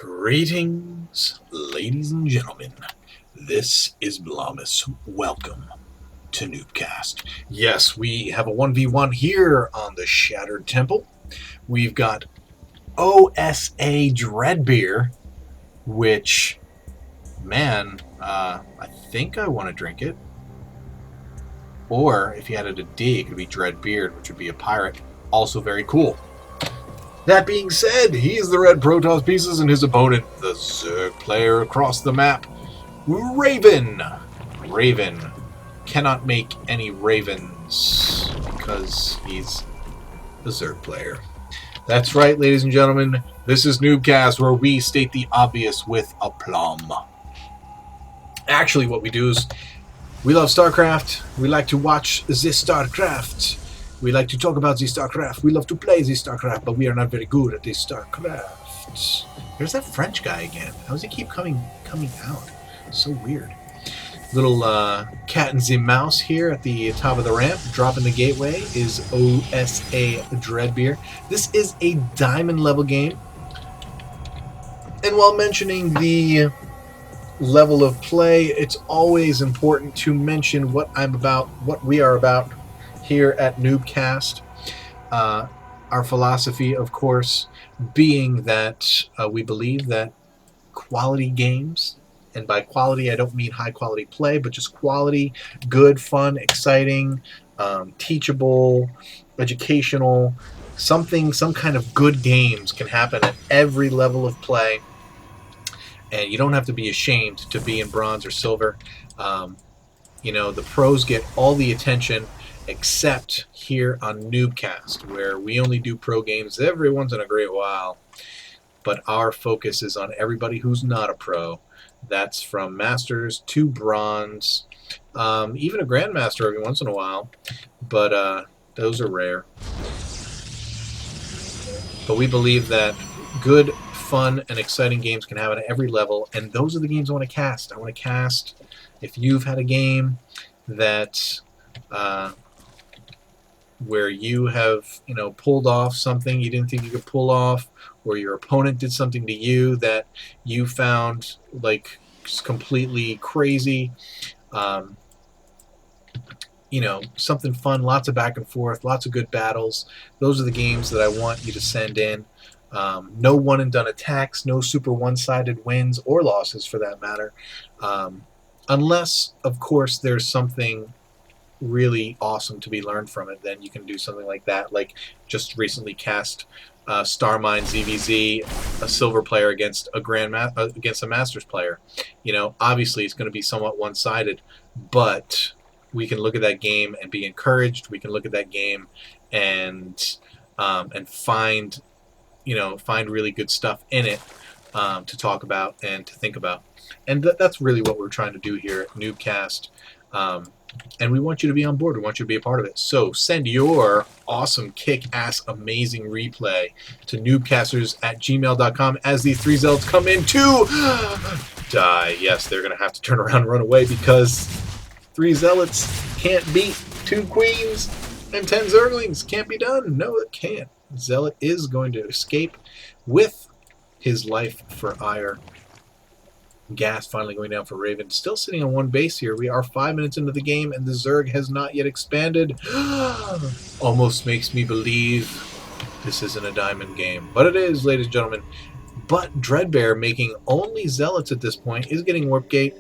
Greetings, ladies and gentlemen. This is Blamus. Welcome to NuubCast. Yes, we have a 1v1 here on the Shattered Temple. We've got OSA Dreadbeer, which, man, I think I want to drink it. Or, if you added a D, it could be Dreadbeard, which would be a pirate. Also very cool. That being said, he's the red Protoss pieces and his opponent, the Zerg player across the map, Raven. Raven cannot make any ravens because he's the Zerg player. That's right, ladies and gentlemen. This is NuubCast, where we state the obvious with aplomb. Actually, what we do is we love StarCraft. We like to watch the StarCraft. We like to talk about the StarCraft. We love to play the StarCraft, but we are not very good at the StarCraft. There's that French guy again. How does he keep coming out? So weird. Little cat and the mouse here at the top of the ramp. Dropping the gateway is OSA Dreadbeer. This is a diamond level game. And while mentioning the level of play, it's always important to mention what I'm about, what we are about here at NuubCast. Our philosophy, of course, being that we believe that quality games, and by quality I don't mean high quality play, but just quality, good, fun, exciting, teachable, educational, some kind of good games can happen at every level of play, and you don't have to be ashamed to be in bronze or silver. The pros get all the attention, except here on NuubCast, where we only do pro games every once in a great while, but our focus is on everybody who's not a pro. That's from Masters to Bronze, even a Grandmaster every once in a while, but those are rare. But we believe that good, fun, and exciting games can happen at every level, and those are the games I want to cast. I want to cast, if you've had a game that where you have, pulled off something you didn't think you could pull off, or your opponent did something to you that you found like just completely crazy. Something fun, lots of back and forth, lots of good battles. Those are the games that I want you to send in. No one and done attacks, no super one-sided wins or losses for that matter. Unless, of course, there's something really awesome to be learned from it, then you can do something like that. Like just recently cast Starmine ZvZ, a silver player against a Masters player. Obviously it's going to be somewhat one-sided, but we can look at that game and be encouraged. We can look at that game and find really good stuff in it to talk about and to think about. And that's really what we're trying to do here at NuubCast. And we want you to be on board. We want you to be a part of it. So send your awesome, kick-ass, amazing replay to noobcasters@gmail.com as these three zealots come in to die. Yes, they're going to have to turn around and run away because 3 zealots can't beat 2 queens and 10 zerglings. Can't be done. No, it can't. Zealot is going to escape with his life for ire. Gas finally going down for Raven. Still sitting on 1 base here. We are 5 minutes into the game, and the Zerg has not yet expanded. Almost makes me believe this isn't a diamond game. But it is, ladies and gentlemen. But Dreadbear, making only Zealots at this point, is getting Warp Gate.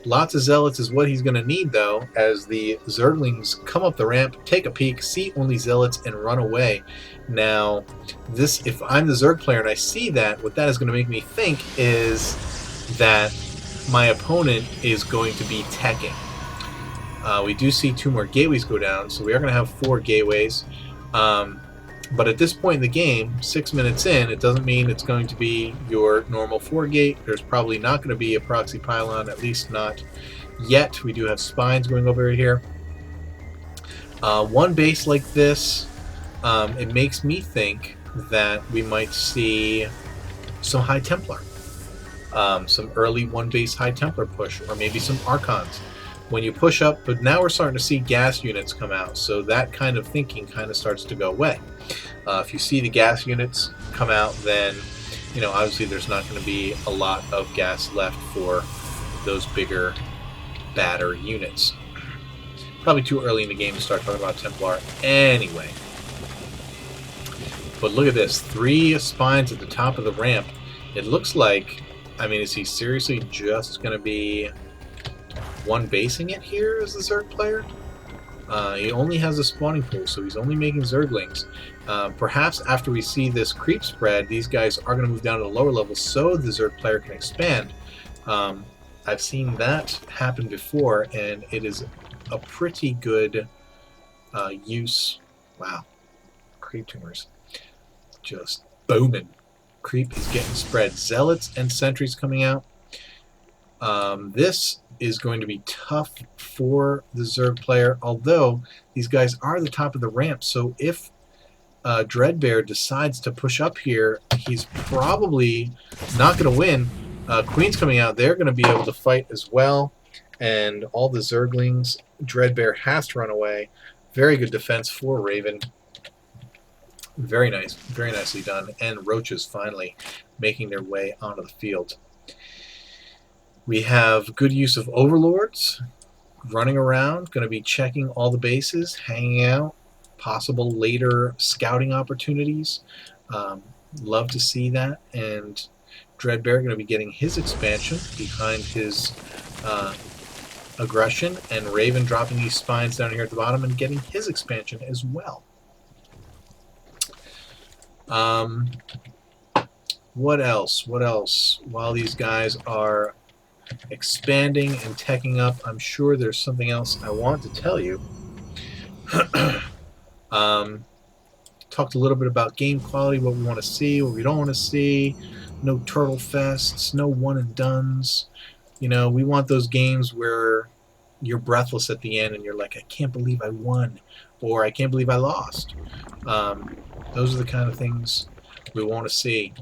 Lots of Zealots is what he's going to need, though, as the Zerglings come up the ramp, take a peek, see only Zealots, and run away. Now, if I'm the Zerg player and I see that, what that is going to make me think is that my opponent is going to be teching. We do see 2 more gateways go down, so we are going to have 4 gateways. But at this point in the game, 6 minutes in, it doesn't mean it's going to be your normal 4 gate. There's probably not going to be a proxy pylon, at least not yet. We do have spines going over here. 1 base like this, it makes me think that we might see some High Templar. Some early 1 base High Templar push, or maybe some Archons. When you push up, but now we're starting to see gas units come out, so that kind of thinking kind of starts to go away. If you see the gas units come out, then you know, obviously there's not going to be a lot of gas left for those bigger, badder units. Probably too early in the game to start talking about Templar anyway. But look at this. 3 spines at the top of the ramp. It looks like, I mean, is he seriously just going to be one basing it here as the Zerg player? He only has a spawning pool, so he's only making Zerglings. Perhaps after we see this creep spread, these guys are going to move down to the lower levels so the Zerg player can expand. I've seen that happen before, and it is a pretty good use. Wow. Creep tumors. Just booming. Creep is getting spread. Zealots and sentries coming out. This is going to be tough for the Zerg player, although these guys are the top of the ramp, so if Dreadbear decides to push up here, he's probably not going to win. Queen's coming out. They're going to be able to fight as well, and all the Zerglings, Dreadbear has to run away. Very good defense for Raven. Very nice. Very nicely done. And Roaches finally making their way onto the field. We have good use of Overlords running around, going to be checking all the bases, hanging out, possible later scouting opportunities. Love to see that. And Dreadbear going to be getting his expansion behind his aggression, and Raven dropping these spines down here at the bottom and getting his expansion as well. What else? What else? While these guys are expanding and teching up, I'm sure there's something else I want to tell you. Talked a little bit about game quality, what we want to see, what we don't want to see. No turtle fests, no one and dones. You know, we want those games where you're breathless at the end and you're like, I can't believe I won, or I can't believe I lost. Those are the kind of things we want to see.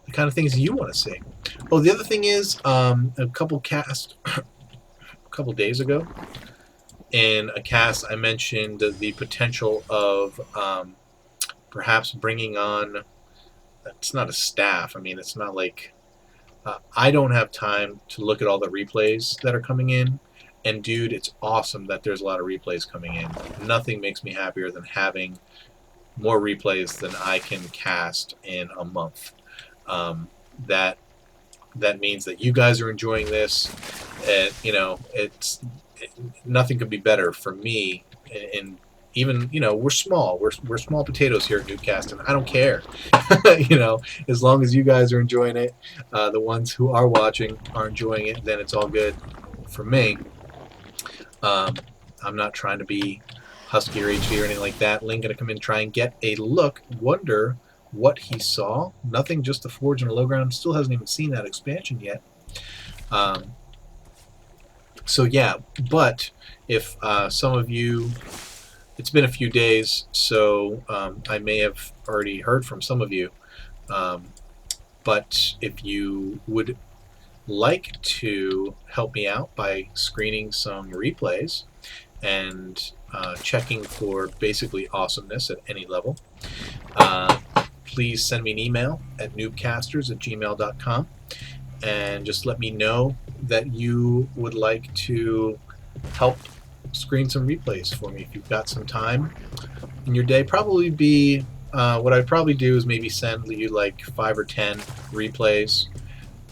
The kind of things you want to see. Oh, the other thing is, a couple days ago, in a cast, I mentioned the potential of perhaps bringing on. It's not a staff. I mean, it's not like I don't have time to look at all the replays that are coming in. And dude, it's awesome that there's a lot of replays coming in. Nothing makes me happier than having more replays than I can cast in a month. That means that you guys are enjoying this, and you know nothing could be better for me. And even, you know, we're small potatoes here at NuubCast, and I don't care. You know, as long as you guys are enjoying it, the ones who are watching are enjoying it, then it's all good for me. I'm not trying to be Husky or HD or anything like that. Link gonna come in, try and get a look, wonder what he saw. Nothing, just the Forge and a low ground. Still hasn't even seen that expansion yet. So yeah, but if some of you, it's been a few days, so I may have already heard from some of you, but if you would like to help me out by screening some replays and checking for basically awesomeness at any level, please send me an email at noobcasters@gmail.com and just let me know that you would like to help screen some replays for me if you've got some time in your day. Probably be what I'd probably do is maybe send you like 5 or 10 replays,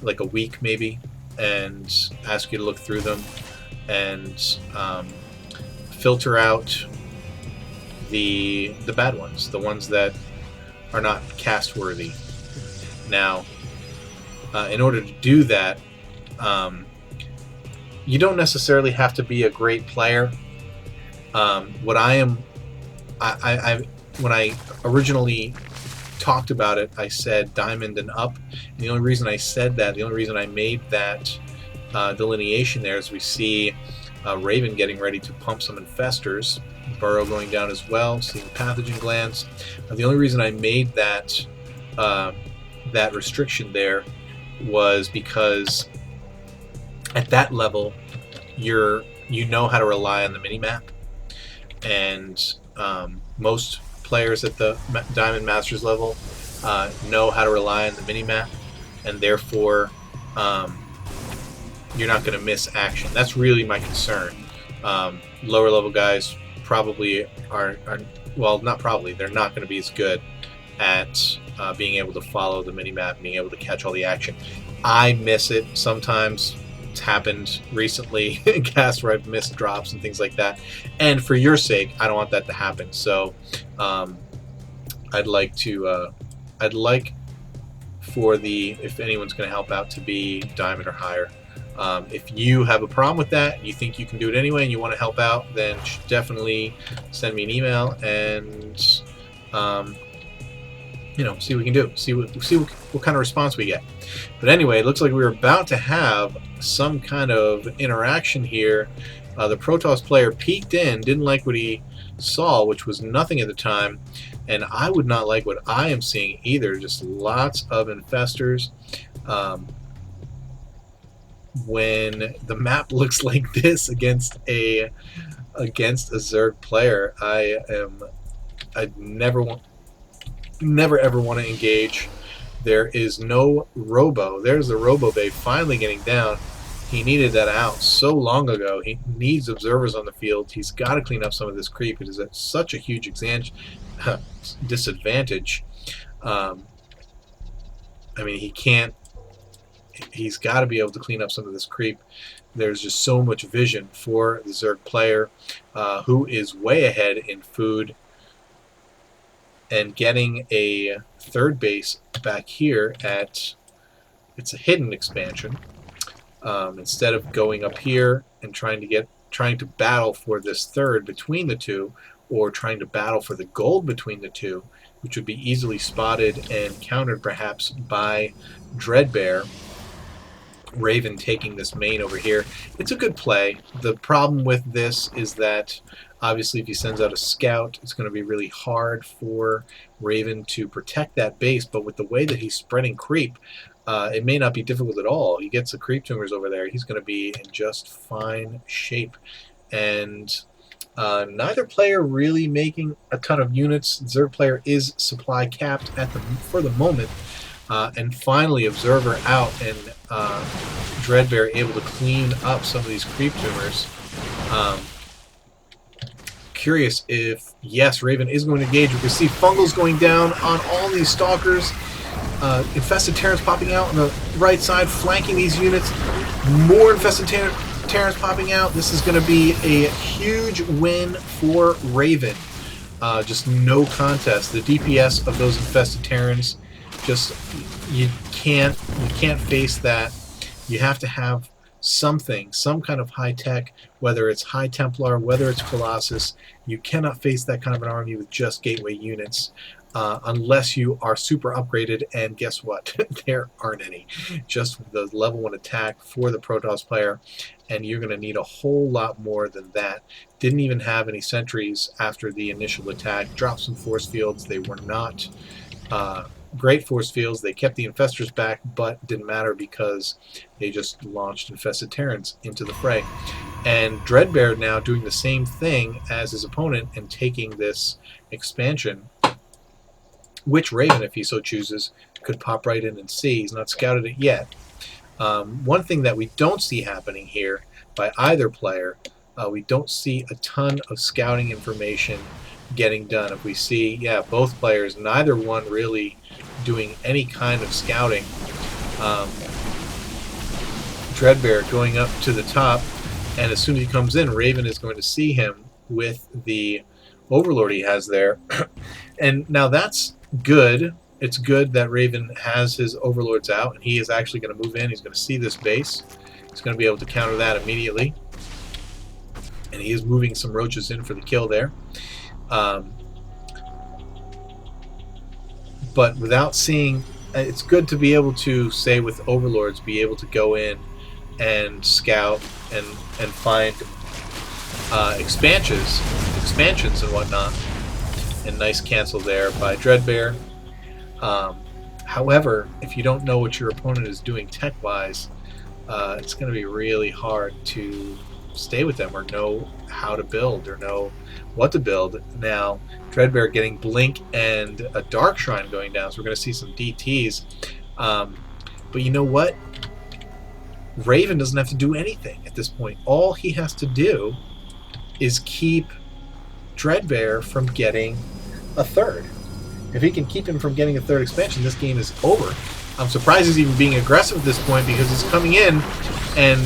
like a week maybe, and ask you to look through them and filter out the bad ones, the ones that are not cast worthy. Now, in order to do that, you don't necessarily have to be a great player. What I am, when I originally talked about it, I said diamond and up. And the only reason I said that, the only reason I made that delineation there is we see Raven getting ready to pump some infestors, Burrow going down as well, seeing pathogen glands. The only reason I made that that restriction there was because at that level you know how to rely on the minimap, and most players at the Diamond Masters level know how to rely on the minimap. and therefore you're not going to miss action. That's really my concern. Lower level guys probably are well, not probably, they're not going to be as good at being able to follow the minimap, being able to catch all the action. I miss it sometimes. It's happened recently in casts where I've missed drops and things like that. And for your sake, I don't want that to happen. So I'd like for if anyone's going to help out, to be diamond or higher. If you have a problem with that, and you think you can do it anyway, and you want to help out, then definitely send me an email and see what we can do. See what kind of response we get. But anyway, it looks like we're about to have some kind of interaction here. The Protoss player peeked in, didn't like what he saw, which was nothing at the time, and I would not like what I am seeing either. Just lots of infestors. When the map looks like this against a Zerg player, I'd never ever want to engage. There is no robo. There's the robo bay finally getting down. He needed that out so long ago. He needs observers on the field. He's got to clean up some of this creep. It is at such a huge disadvantage. I mean, he can't. He's got to be able to clean up some of this creep. There's just so much vision for the Zerg player, who is way ahead in food, and getting a third base back here at, it's a hidden expansion. Instead of going up here and trying to battle for this third between the two, or trying to battle for the gold between the two, which would be easily spotted and countered perhaps by Dreadbear, Raven taking this main over here. It's a good play. The problem with this is that obviously if he sends out a scout, it's going to be really hard for Raven to protect that base, but with the way that he's spreading creep, it may not be difficult at all. He gets the creep tumors over there. He's going to be in just fine shape. And neither player really making a ton of units. Zerg player is supply capped for the moment. And finally, Observer out, and Dreadbear able to clean up some of these creep tumors. Curious if, yes, Raven is going to engage. We can see Fungals going down on all these Stalkers. Infested Terrans popping out on the right side, flanking these units. More Infested Terrans popping out. This is going to be a huge win for Raven. Just no contest. The DPS of those Infested Terrans, just you can't face that. You have to have something, some kind of high tech, whether it's High Templar, whether it's Colossus. You cannot face that kind of an army with just gateway units, unless you are super upgraded, and guess what? There aren't any. Just the level 1 attack for the Protoss player, and you're going to need a whole lot more than that. Didn't even have any sentries after the initial attack. Dropped some force fields. They were not great force fields. They kept the infestors back, but didn't matter because they just launched Infested Terrans into the fray. And Dreadbear now doing the same thing as his opponent and taking this expansion, which Raven, if he so chooses, could pop right in and see. He's not scouted it yet. One thing that we don't see happening here by either player, we don't see a ton of scouting information getting done. If we see, yeah, both players, neither one really doing any kind of scouting. Dreadbear going up to the top, and as soon as he comes in, Raven is going to see him with the Overlord he has there. And now that's good. It's good that Raven has his Overlords out, and he is actually going to move in. He's going to see this base. He's going to be able to counter that immediately. And he is moving some roaches in for the kill there. But without seeing, it's good to be able to, say with Overlords, be able to go in and scout and find expansions and whatnot. And nice cancel there by Dreadbear. However, if you don't know what your opponent is doing tech-wise, it's going to be really hard to stay with them or know how to build or know what to build. Now, Dreadbear getting Blink and a Dark Shrine going down, so we're going to see some DTs. But you know what? Raven doesn't have to do anything at this point. All he has to do is keep Dreadbear from getting a third. If he can keep him from getting a third expansion, this game is over. I'm surprised he's even being aggressive at this point because he's coming in and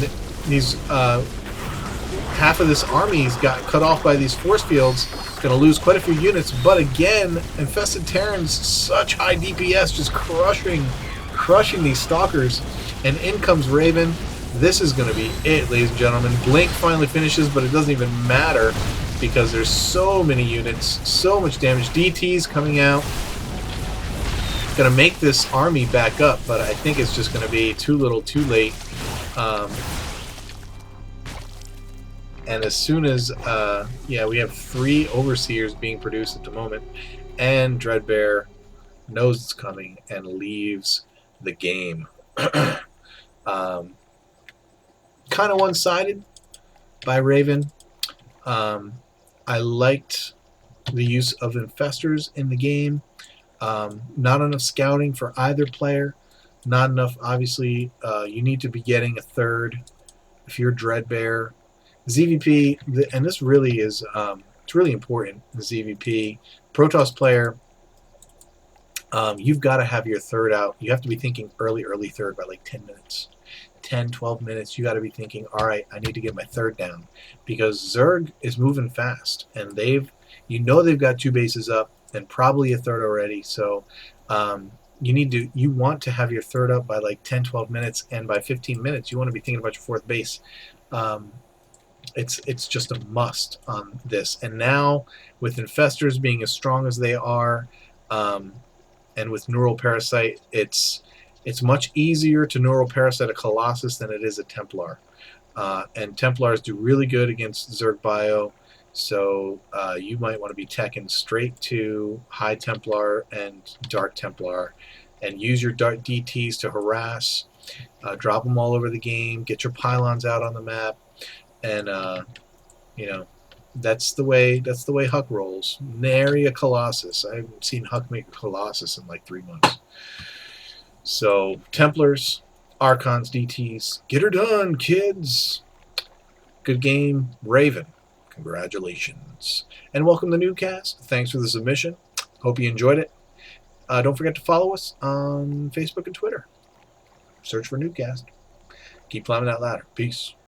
he's half of this army's got cut off by these force fields. Going to lose quite a few units, but again, Infested Terrans, such high DPS, just crushing these stalkers. And in comes Raven. This is going to be it, ladies and gentlemen. Blink finally finishes, but it doesn't even matter because there's so many units, so much damage. DT's coming out. Going to make this army back up, but I think it's just going to be too little, too late. And as soon as, yeah, we have 3 Overseers being produced at the moment, and Dreadbear knows it's coming and leaves the game. Kind of one-sided by Raven. I liked the use of Infestors in the game. Not enough scouting for either player. Not enough, obviously. You need to be getting a third if you're Dreadbear. ZvP, and this really is, it's really important, the ZvP. Protoss player, you've got to have your third out. You have to be thinking early third by like 10 minutes. 10, 12 minutes, you got to be thinking, all right, I need to get my third down. Because Zerg is moving fast, and they've got 2 bases up and probably a third already, so you want to have your third up by like 10, 12 minutes, and by 15 minutes, you want to be thinking about your 4th base. It's just a must on this. And now, with Infestors being as strong as they are, and with Neural Parasite, it's much easier to Neural Parasite a Colossus than it is a Templar. And Templars do really good against Zerg Bio, so you might want to be teching straight to High Templar and Dark Templar, and use your Dark DTs to harass, drop them all over the game, get your pylons out on the map, and you know, that's the way Huck rolls. Nary a Colossus. I haven't seen Huck make a Colossus in like 3 months. So Templars, Archons, DTs, get her done, kids. Good game, Raven. Congratulations. And welcome to NuubCast. Thanks for the submission. Hope you enjoyed it. Don't forget to follow us on Facebook and Twitter. Search for NuubCast. Keep climbing that ladder. Peace.